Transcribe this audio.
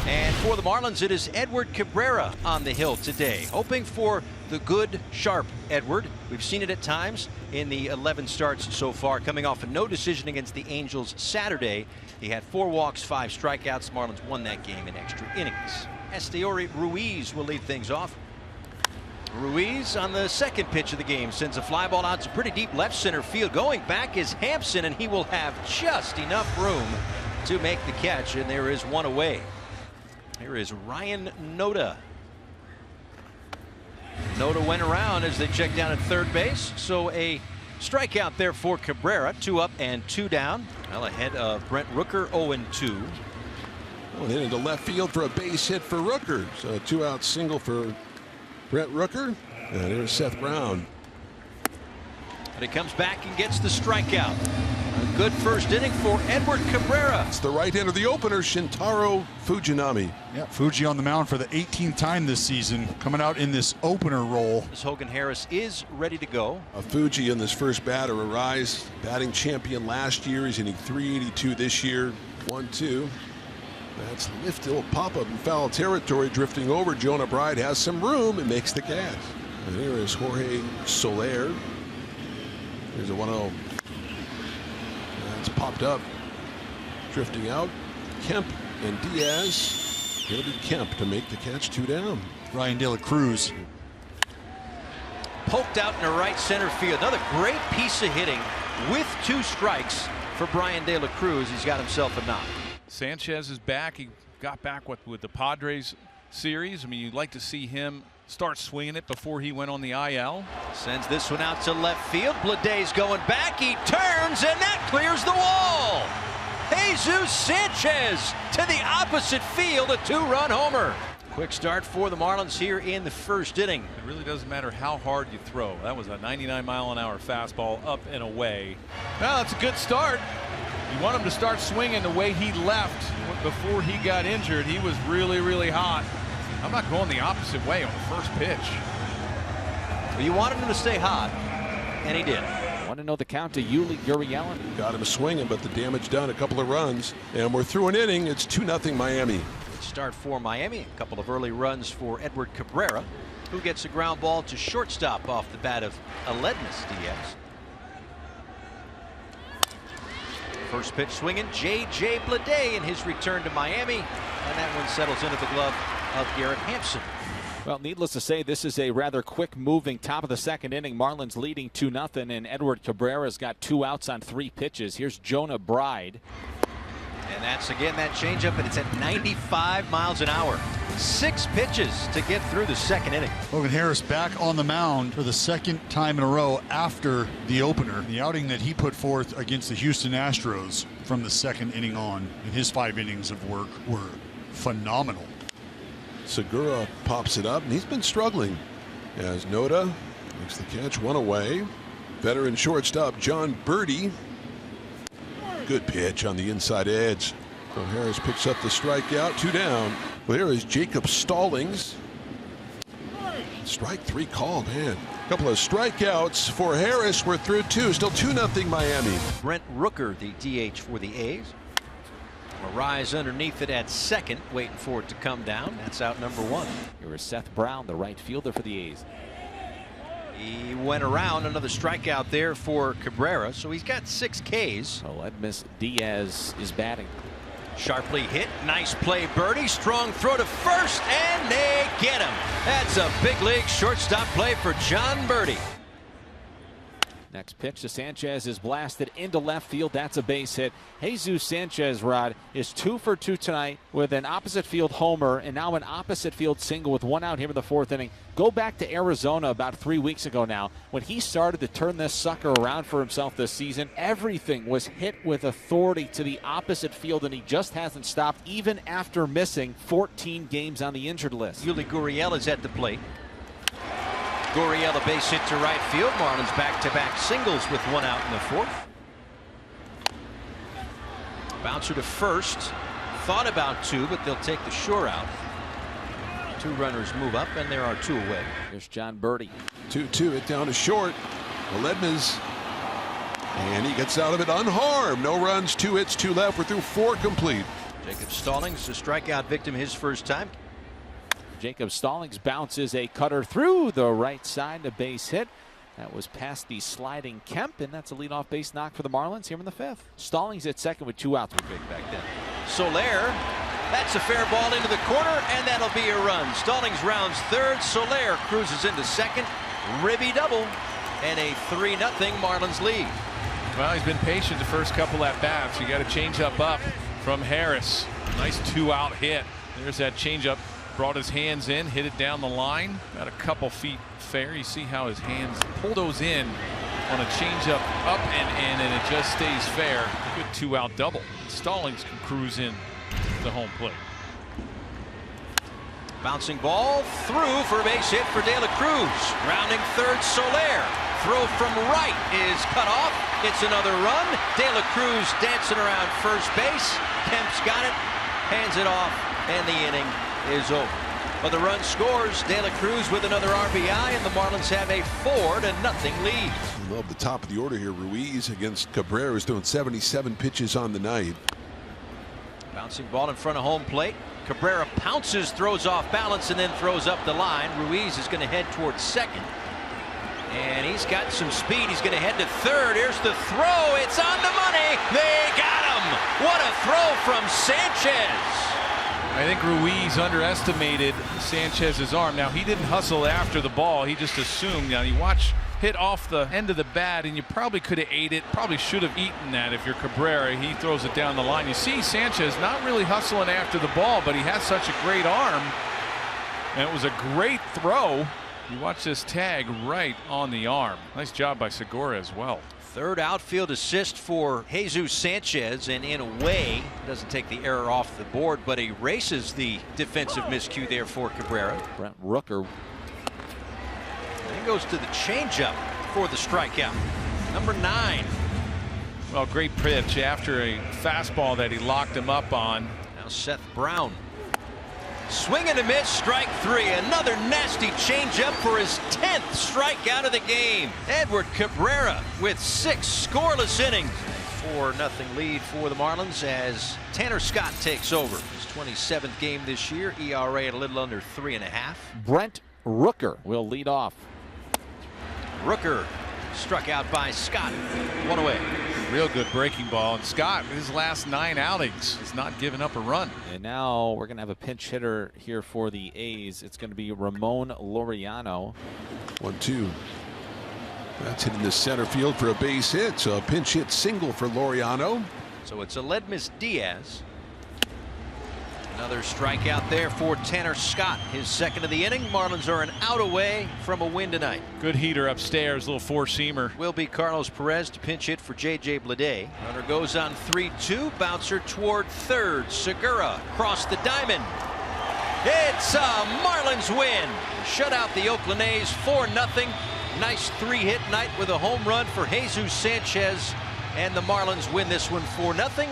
And for the Marlins, it is Edward Cabrera on the hill today, hoping for the good, sharp Edward. We've seen it at times in the 11 starts so far, coming off a no decision against the Angels Saturday. He had 4 walks, 5 strikeouts. Marlins won that game in extra innings. Esteury Ruiz will lead things off. Ruiz on the second pitch of the game sends a fly ball out to pretty deep left center field. Going back is Hampson, and he will have just enough room to make the catch, and there is one away. Here is Ryan Noda. Noda went around as they checked down at third base, so a strikeout there for Cabrera. 2 up and 2 down. Well ahead of Brent Rooker, 0-2. Well, hit into left field for a base hit for Rooker. So a 2-out single for Brent Rooker. And here's Seth Brown. But he comes back and gets the strikeout. A good first inning for Edward Cabrera. It's the right hand of the opener, Shintaro Fujinami. Yeah, Fuji on the mound for the 18th time this season, coming out in this opener role. As Hogan Harris is ready to go. Fuji in this first batter, a rise batting champion last year. He's hitting .382 this year. 1-2. That's lifted, a little pop-up in foul territory, drifting over. Jonah Bride has some room and makes the catch. And here is Jorge Soler. Here's a 1-0. That's popped up, drifting out. Kemp and Diaz. It'll be Kemp to make the catch. 2 down. Ryan De La Cruz. Poked out in the right center field. Another great piece of hitting with 2 strikes for Brian De La Cruz. He's got himself a knock. Sanchez is back. He got back with the Padres series. I mean, you'd like to see him start swinging it before he went on the IL. Sends this one out to left field. Bleday's going back. He turns, and that clears the wall. Jesus Sanchez to the opposite field, a 2-run homer. Quick start for the Marlins here in the first inning. It really doesn't matter how hard you throw. That was a 99-mile-an-hour fastball up and away. Well, that's a good start. You want him to start swinging the way he left before he got injured. He was really, really hot. I'm not going the opposite way on the first pitch. Well, you wanted him to stay hot, and he did. Want to know the count to Yuli Gurriel? Got him swinging, but the damage done. A couple of runs, and we're through an inning. It's 2-0 Miami. Good start for Miami. A couple of early runs for Edward Cabrera, who gets a ground ball to shortstop off the bat of Aledmus Diaz. First pitch swinging, J.J. Bleday in his return to Miami, and that one settles into the glove of Garrett Hampson. Well, needless to say, this is a rather quick-moving top of the second inning. Marlins leading 2-0, and Edward Cabrera's got 2 outs on 3 pitches. Here's Jonah Bride. And that's, again, that changeup, and it's at 95 miles an hour. 6 pitches to get through the second inning. Hogan Harris back on the mound for the second time in a row after the opener. The outing that he put forth against the Houston Astros from the second inning on, and his 5 innings of work were phenomenal. Segura pops it up, and he's been struggling as Noda makes the catch. 1 away. Veteran shortstop John Birdie. Good pitch on the inside edge. So Harris picks up the strikeout. 2 down. Well, here is Jacob Stallings. Strike 3 called. Man, a couple of strikeouts for Harris. We're through 2. Still 2-0 Miami. Brent Rooker, the DH for the A's. A rise underneath it at second, waiting for it to come down. That's out number 1. Here is Seth Brown, the right fielder for the A's. He went around. Another strikeout there for Cabrera, so he's got 6 Ks. Aledmus Diaz is batting. Sharply hit. Nice play, Birdie. Strong throw to first, and they get him. That's a big league shortstop play for John Birdie. Next pitch to Sanchez is blasted into left field. That's a base hit. Jesus Sanchez, Rod, is 2 for 2 tonight with an opposite field homer and now an opposite field single with 1 out here in the 4th inning. Go back to Arizona about 3 weeks ago now when he started to turn this sucker around for himself this season. Everything was hit with authority to the opposite field, and he just hasn't stopped even after missing 14 games on the injured list. Yuli Gurriel is at the plate. Gurriel a base hit to right field. Marlins back-to-back singles with 1 out in the 4th. Bouncer to first. Thought about 2, but they'll take the shore out. 2 runners move up, and there are 2 away. Here's John Birdie. 2-2. It down to short. Aledmus. And he gets out of it unharmed. No runs, 2 hits, 2 left. We're through 4 complete. Jacob Stallings, a strikeout victim his first time. Jacob Stallings bounces a cutter through the right side, a base hit. That was past the sliding Kemp, and that's a leadoff base knock for the Marlins here in the 5th. Stallings at second with 2 outs. Big back then. Soler, that's a fair ball into the corner, and that'll be a run. Stallings rounds third. Soler cruises into second. Ribby double, and a 3-0 Marlins lead. Well, he's been patient the first couple at bats. You got a changeup up from Harris. Nice 2-out hit. There's that changeup. Brought his hands in, hit it down the line. Got a couple feet fair. You see how his hands pull those in on a changeup up and in, and it just stays fair. Good 2-out double. Stallings can cruise in the home plate. Bouncing ball through for a base hit for De La Cruz. Rounding third, Soler. Throw from right is cut off. It's another run. De La Cruz dancing around first base. Kemp's got it, hands it off, and the inning is over. But the run scores. De La Cruz with another RBI, and the Marlins have a 4-0 lead. I love the top of the order here. Ruiz against Cabrera is doing 77 pitches on the night. Bouncing ball in front of home plate. Cabrera pounces, throws off balance, and then throws up the line. Ruiz is going to head towards second. And he's got some speed. He's going to head to third. Here's the throw. It's on the money. They got him. What a throw from Sanchez. I think Ruiz underestimated Sanchez's arm. Now, he didn't hustle after the ball. He just assumed. Now, you watch hit off the end of the bat, and you probably could have ate it. Probably should have eaten that if you're Cabrera. He throws it down the line. You see Sanchez not really hustling after the ball, but he has such a great arm. And it was a great throw. You watch this tag right on the arm. Nice job by Segura as well. Third outfield assist for Jesus Sanchez, and in a way doesn't take the error off the board, but erases the defensive miscue there for Cabrera. Brent Rooker. Then goes to the changeup for the strikeout. Number 9. Well, great pitch after a fastball that he locked him up on. Now Seth Brown. Swing and a miss, strike 3. Another nasty changeup for his 10th strikeout of the game. Edward Cabrera with 6 scoreless innings. 4-0 lead for the Marlins as Tanner Scott takes over. His 27th game this year. ERA at a little under 3.5. Brent Rooker will lead off. Rooker struck out by Scott. 1 away. Real good breaking ball, and Scott, his last 9 outings, has not given up a run. And now we're going to have a pinch hitter here for the A's. It's going to be Ramon Laureano. 1-2. That's hitting the center field for a base hit. So a pinch hit single for Laureano. So it's Aledmys Diaz. Another strikeout there for Tanner Scott, his 2nd of the inning. Marlins are an out away from a win tonight. Good heater upstairs, little four-seamer. Will be Carlos Perez to pinch hit for J.J. Bleday. Runner goes on 3-2. Bouncer toward third. Segura across the diamond. It's a Marlins win. Shut out the Oakland A's 4-0. Nice 3-hit night with a home run for Jesus Sanchez. And the Marlins win this one 4-0.